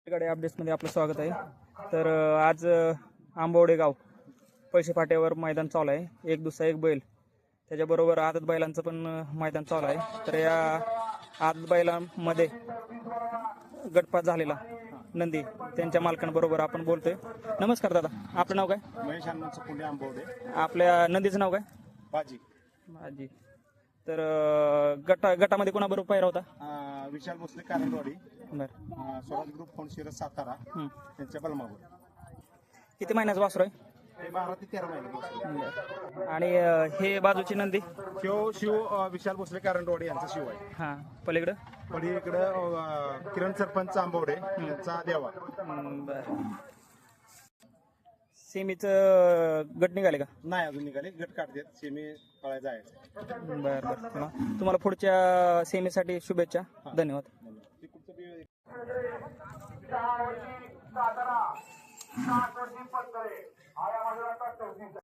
गाडी अपडेट्समध्ये आपलं स्वागत आहे. तर आज आंबवडे गाव पैसे फाट्यावर मैदान चालू आहे. एक दुसरा एक बैल, त्याच्याबरोबर आदत बैलांचं पण मैदान चालू आहे. तर या आदत बैलांमध्ये गटपात झालेला नंदी त्यांच्या मालकांबरोबर आपण बोलतोय. नमस्कार दादा, आपलं नाव काय? महेश हनुमंत पुणे आंबवडे. आपल्या नंदीचं नाव काय? बाजी. माझी. तर गटामध्ये कोणाबरोबर पायरा होता? विशाल भोसले कारंडवाडी, बरं. स्वराज ग्रुप फोन शिरस सातारा त्यांच्या बलमावर. किती महिन्याचं वासरू आहे? ते 12 ते 13 महिने बसले. आणि हे बाजूची नंदी शिव विशाल भोसले कारंडवाडी यांचा शिव आहे. हां, पलीकडं इकडं किरण सरपंच आंबवडे यांचा देवा. बरं. सेमीचं गट निघाले का? नाही अजून निघाले, गट काढतात, सेमी पळायला जायचं. बरं बरं. तुम्हाला पुढच्या सेमीसाठी शुभेच्छा. धन्यवाद. ते कुठचं बी- सातारा